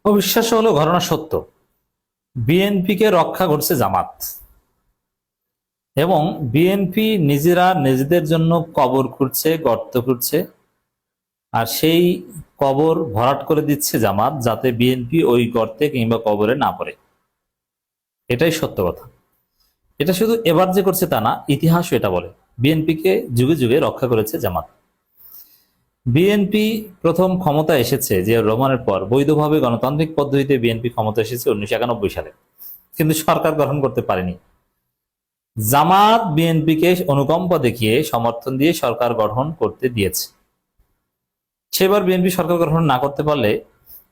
অবিশ্বাস্য হলো ঘটনা সত্য। বিএনপিকে রক্ষা করছে জামাত এবং বিএনপি নিজেরা নিজেদের জন্য কবর খুঁড়ছে, গর্ত খুঁড়ছে, আর সেই কবর ভরাট করে দিচ্ছে জামাত, যাতে বিএনপি ওই গর্তে কিংবা কবরে না পড়ে। এটাই সত্য কথা। এটা শুধু এবার যে করছে তা না, ইতিহাসও এটা বলে বিএনপিকে যুগে যুগে রক্ষা করেছে জামাত। বিএনপি প্রথম ক্ষমতা এসেছে জিয়াউর রহমানের পর, বৈধভাবে গণতান্ত্রিক পদ্ধতিতে বিএনপি ক্ষমতা এসেছে 1991 সালে, কিন্তু সরকার গঠন করতে পারেনি। জামাত বিএনপিকে অনুকম্পা দেখিয়ে সমর্থন দিয়ে সরকার গঠন করতে দিয়েছে। সেবার বিএনপি সরকার গঠন না করতে পারলে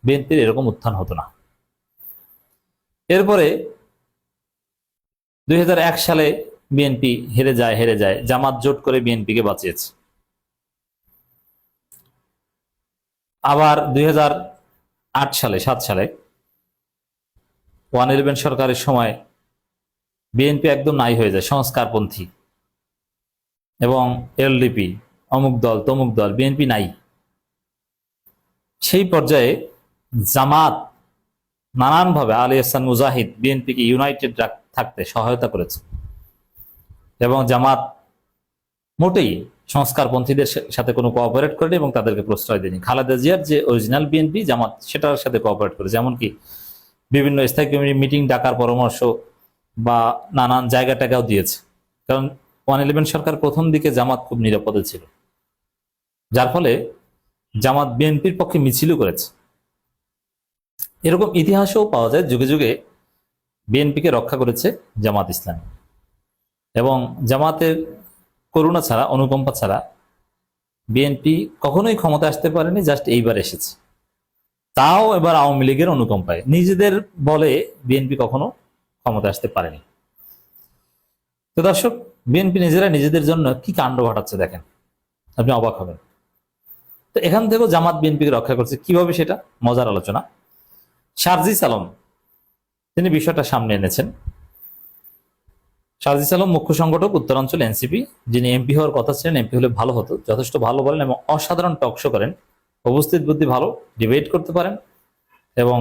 বিএনপির এরকম উত্থান হতো না। এরপরে 2001 সালে বিএনপি হেরে যায়, জামাত জোট করে বিএনপিকে বাঁচিয়েছে। আবার 2008 সালে 7 সালে 111 সরকারের সময় বিএনপি একদম নাই হয়ে যায়, সংস্কারপন্থী এবং এলডিপি, অমুক দল তমুক দল, বিএনপি নাই। সেই পর্যায়ে জামাত নানানভাবে আলী আহসান মুজাহিদ বিএনপিকে ইউনাইটেড থাকতে সহায়তা করেছে এবং জামাত মোটেই সংস্কারপন্থীদের সাথে কোনো কোঅপারেট করেনি এবং তাদেরকে প্রশ্রয় দেয়নি। খালেদা জিয়ার যে অরিজিনাল বিএনপি, জামাত সেটার সাথে কোঅপারেট করে, যেমন কি বিভিন্ন স্থায়ী কমিটি মিটিং ডাকার পরামর্শ বা নানান জায়গা টাকাও দিয়েছে। কারণ 111 সরকার প্রথম দিকে জামাত খুব নিরাপদে ছিল, যার ফলে জামাত বিএনপির পক্ষে মিছিলও করেছে। এরকম ইতিহাসও পাওয়া যায়, যুগে যুগে বিএনপিকে রক্ষা করেছে জামাত ইসলামী। এবং জামাতের করুণা ছাড়া, অনুকম্পা ছাড়া বিএনপি কখনোই ক্ষমতা আসতে পারেনি, জাস্ট এইবার এসেছে, তাও এবার আওয়ামী লীগের অনুকম্পায়। নিজেদের বলে বিএনপি কখনো ক্ষমতা আসতে পারেনি। তো দর্শক, বিএনপি নিজেরা নিজেদের জন্য কি কাণ্ড ঘটাচ্ছে দেখেন, আপনি অবাক হবেন। তো এখান থেকেও জামাত বিএনপিকে রক্ষা করছে কিভাবে, সেটা মজার আলোচনা। সার্জিস আলম তিনি বিষয়টা সামনে এনেছেন। সার্জিস আলম মুখ্য সংগঠক উত্তরাঞ্চল এনসিপি, যিনি এমপি হওয়ার কথা ছিলেন। এমপি হলে ভালো হতো, যথেষ্ট ভালো বলেন এবং অসাধারণ টকশো করেন, উপস্থিত বুদ্ধি ভালো, ডিবেট করতে পারেন এবং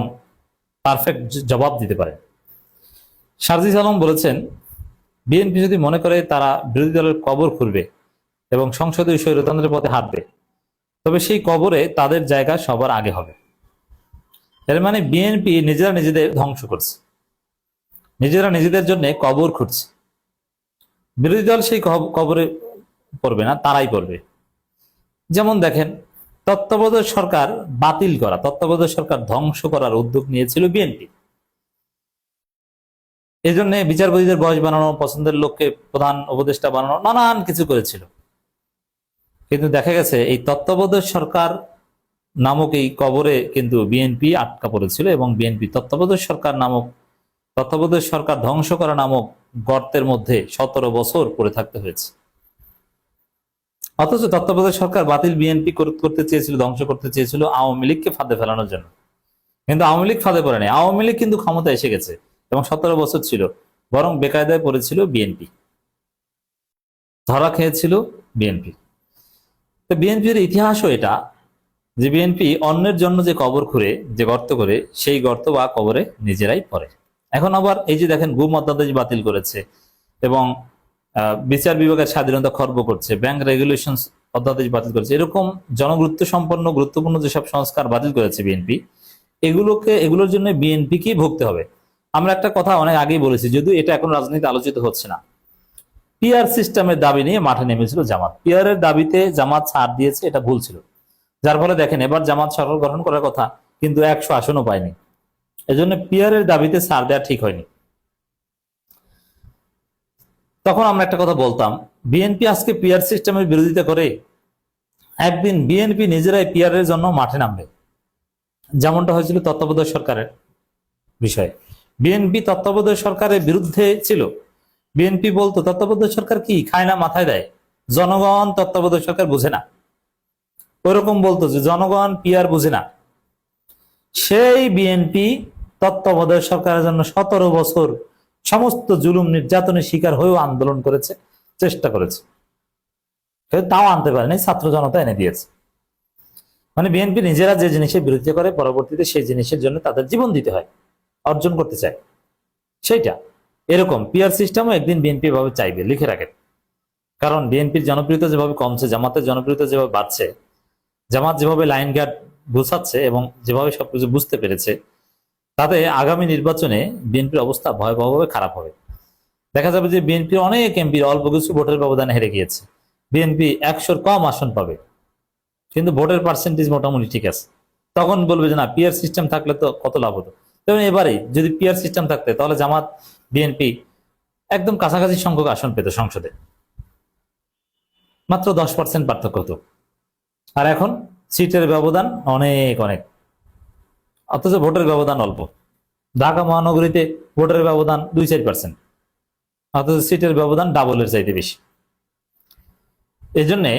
পারফেক্ট জবাব দিতে পারেন। সার্জিস আলম বলেছেন, বিএনপি যদি মনে করে তারা বিরোধী দলের কবর খুঁড়বে এবং সংসদীয় স্বৈরতন্ত্রের পথে হাঁটবে, তবে সেই কবরে তাদের জায়গা সবার আগে হবে। এর মানে বিএনপি নিজেরা নিজেদের ধ্বংস করছে, নিজেরা নিজেদের জন্য কবর খুঁড়ছে। বিরোধী দল সেই কবরে পড়বে না, তারাই পড়বে। যেমন দেখেন, তত্ত্বাবধায়ক সরকার বাতিল করা, তত্ত্বাবধায়ক সরকার ধ্বংস করার উদ্যোগ নিয়েছিল বিএনপি। এই জন্য বিচারপতিদের বয়স বানানো, পছন্দের লোককে প্রধান উপদেষ্টা বানানো, নানান কিছু করেছিল। কিন্তু দেখা গেছে এই তত্ত্বাবধায়ক সরকার নামক এই কবরে কিন্তু বিএনপি আটকা পড়েছিল এবং বিএনপি তত্ত্বাবধায়ক সরকার নামক, তত্ত্বাবধায়ক সরকার ধ্বংস করা নামক গর্তের মধ্যে 17 বছর পড়ে থাকতে হয়েছে। অথচ তত্ত্বাবধায়ক সরকার বাতিল বিএনপি করতে চেয়েছিল, ধ্বংস করতে চেয়েছিল আওয়ামী লীগকে ফাঁদে ফেলানোর জন্য, কিন্তু আওয়ামী লীগ ফাঁদে পড়েনি। আওয়ামী লীগ কিন্তু ক্ষমতা এসে গেছে এবং 17 বছর ছিল, বরং বেকায়দায় পড়েছিল বিএনপি, ধরা খেয়েছিল বিএনপি। তো বিএনপির ইতিহাসও এটা, যে বিএনপি অন্যের জন্য যে কবর খুঁড়ে, যে গর্ত করে, সেই গর্ত বা কবরে নিজেরাই পড়ে। এখন আবার এই যে দেখেন, গুম অধ্যাদেশ বাতিল করেছে এবং বিচার বিভাগের স্বাধীনতা খর্ব করছে, ব্যাংক রেগুলেশন অধ্যাদেশ বাতিল করেছে, এরকম জনগুরুত্ব সম্পন্ন গুরুত্বপূর্ণ যেসব সংস্কার বাতিল করেছে বিএনপি, এগুলোর জন্য বিএনপিকেই ভুগতে হবে। আমরা একটা কথা অনেক আগেই বলেছি, যদিও এটা এখন রাজনীতি আলোচিত হচ্ছে না। পিআর সিস্টেমের দাবি নিয়ে মাঠে নেমেছিল জামাত। পিআরের দাবিতে জামাত ছাড় দিয়েছে, এটা ভুল ছিল। যার ফলে দেখেন, এবার জামাত সরকার গঠন করার কথা, কিন্তু 100 আসনও পায়নি। এজন্য পিআরের দাবিতে ছাড় দেওয়া ঠিক হয়নি। তখন আমরা একটা কথা বলতাম, বিএনপি আজকে পিআর সিস্টেমের বিরোধিতা করে, একদিন বিএনপি নিজেরাই পিআরের জন্য মাঠে নামবে, যেমনটা হয়েছিল তত্ত্বাবধায়ক সরকারের বিষয়ে। বিএনপি তত্ত্বাবধায়ক সরকারের বিরুদ্ধে ছিল। বিএনপি বলতো তত্ত্বাবধায়ক সরকার কি খায় না মাথায় দেয়, জনগণ তত্ত্বাবধায়ক সরকার বুঝে না। ওরকম বলতো যে জনগণ পিআর বুঝে না। সেই বিএনপি তত্ত্বাবধায়ক সরকারের জন্য 17 বছর সমস্ত জুলুম নির্যাতনের শিকার হয়েও আন্দোলন করেছে, চেষ্টা করেছে, তাও আনতে পারেনি, ছাত্র জনতা এনে দিয়েছে। মানে বিএনপি নিজেরা যে জিনিসের বিরোধিতা করে পরবর্তীতে সেই জিনিসের জন্য তাদের জীবন দিতে হয়, অর্জন করতে চায় সেইটা। এরকম পিআর সিস্টেমও একদিন বিএনপি এভাবে চাইবে, লিখে রাখেন। কারণ বিএনপির জনপ্রিয়তা যেভাবে কমছে, জামাতের জনপ্রিয়তা যেভাবে বাড়ছে, জামাত যেভাবে লাইন গার্ড গুছাচ্ছে এবং যেভাবে সবকিছু বুঝতে পেরেছে, তাতে আগামী নির্বাচনে বিএনপির অবস্থা ভয়াবহভাবে খারাপ হবে। দেখা যাবে যে বিএনপির অনেক এমপির অল্প কিছু ভোটের ব্যবধানে হেরে গিয়েছে, বিএনপি 100-র কম আসন পাবে, কিন্তু ভোটের পার্সেন্টেজ মোটামুটি ঠিক আছে। তখন বলবে যে না, পিআর সিস্টেম থাকলে তো কত লাভ হতো। তেমন এবারে যদি পিআর সিস্টেম থাকতে, তাহলে জামাত বিএনপি একদম কাছাকাছি সংখ্যক আসন পেত সংসদে, মাত্র 10% পার্থক্য হতো। আর এখন সিটের ব্যবধান অনেক অনেক, অথচ ভোটের ব্যবধান অল্প। ঢাকা মহানগরীতে ভোটের ব্যবধান 2-4%, অথচ সিটের ব্যবধান ডাবলের চাইতে বেশি। এই জন্যে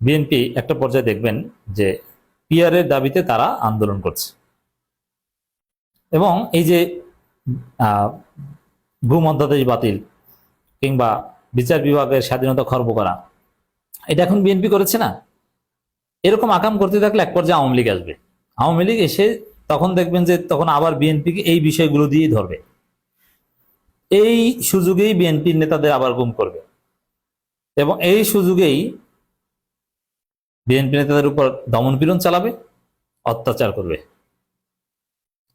বিএনপি একটা পর্যায়ে দেখবেন যে পিআরের দাবিতে তারা আন্দোলন করছে। এবং এই যে গুম অধ্যাদেশ বাতিল কিংবা বিচার বিভাগের স্বাধীনতা খর্ব করা, এটা এখন বিএনপি করেছে না। এরকম আকাম করতে থাকলে এক পর্যায়ে আওয়ামী লীগ আসবে। আওয়ামী লীগ এসে তখন দেখবেন যে তখন আবার বিএনপিকে এই বিষয়গুলো দিয়েই ধরবে, এই সুযোগেই বিএনপির নেতাদের আবার গুম করবে, এবং এই সুযোগেই বিএনপি নেতাদের উপর দমনপীড়ন চালাবে, অত্যাচার করবে।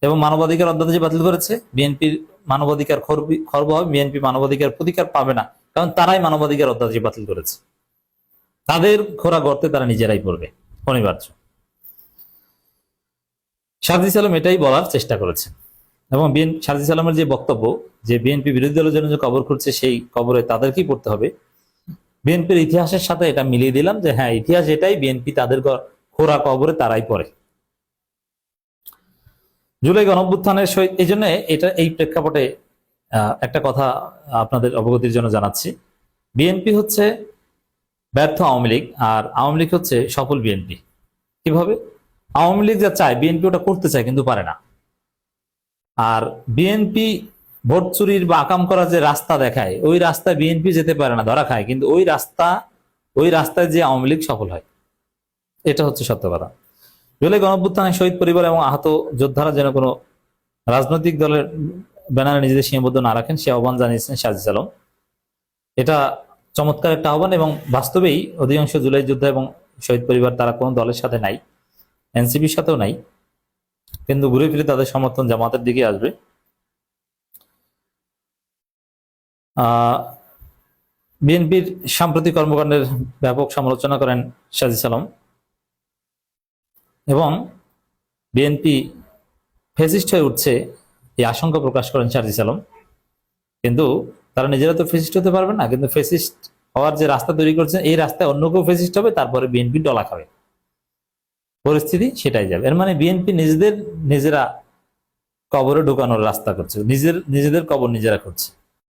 এবং মানবাধিকার অধ্যাদেশ বাতিল করেছে, বিএনপির মানবাধিকার খর্ব হবে, বিএনপি মানবাধিকার প্রতিকার পাবে না, কারণ তারাই মানবাধিকার অধ্যাদেশ বাতিল করেছে। তাদের খোরা গর্তে তারা নিজেরাই পড়বে, অনিবার্য। সারজিস আলম এটাই বলার চেষ্টা করেছে। এবং সারজিস আলমের যে বক্তব্য যে বিএনপি বিরোধী দলের জন্য যে কবর খুঁড়ছে, সেই কবরে তাদেরকেই পড়তে হবে, বিএনপির ইতিহাসের সাথে এটা মিলিয়ে দিলাম যে হ্যাঁ, ইতিহাস এটাই, বিএনপি তাদের খোরা কবরে তারাই পড়ে। জুলাই গণঅভ্যুত্থানের সহিত এই জন্য এই প্রেক্ষাপটে একটা কথা আপনাদের অবগতির জন্য জানাচ্ছি। বিএনপি হচ্ছে ব্যর্থ আওয়ামী লীগ, আর আওয়ামী লীগ হচ্ছে সফল বিএনপি। কিভাবে? আওয়ামী লীগ যা চায় বিএনপি ওটা করতে চায় কিন্তু পারে না। আর বিএনপি ভোট চুরির বা আকাম করার যে রাস্তা দেখায়, ওই রাস্তায় বিএনপি যেতে পারে না, ধরা খায়, কিন্তু ওই রাস্তায় যে আওয়ামী লীগ সফল হয়। এটা হচ্ছে সত্য কথা। জুলাই গণঅভ্যুত্থানে শহীদ পরিবার এবং আহত যোদ্ধারা যেন কোনো রাজনৈতিক দলের ব্যানারে নিজেদের সীমাবদ্ধ না রাখেন, সে আহ্বান জানিয়েছেন সারজিস আলম। এটা চমৎকার একটা আহ্বান, এবং বাস্তবেই অধিকাংশ জুলাই যোদ্ধা এবং শহীদ পরিবার তারা কোনো দলের সাথে নাই, এনসিপির সাথেও নাই, কিন্তু ঘুরে ফিরে তাদের সমর্থন জামাতের দিকে আসবে। বিএনপির সাম্প্রতিক কর্মকাণ্ডের ব্যাপক সমালোচনা করেন সারজিস আলম, এবং বিএনপি ফ্যাসিস্ট হয়ে উঠছে এই আশঙ্কা প্রকাশ করেন সারজিস আলম। কিন্তু তারা নিজেরা তো ফ্যাসিস্ট হতে পারবে না, কিন্তু ফ্যাসিস্ট হওয়ার যে রাস্তা তৈরি করছেন, এই রাস্তায় অন্য কেউ ফ্যাসিস্ট হবে, তারপরে বিএনপি ডলা খাবে, পরিস্থিতি সেটাই যাবে। এর মানে বিএনপি নিজেরা কবরে ঢুকানোর রাস্তা করছে, নিজেদের কবর নিজেরা করছে।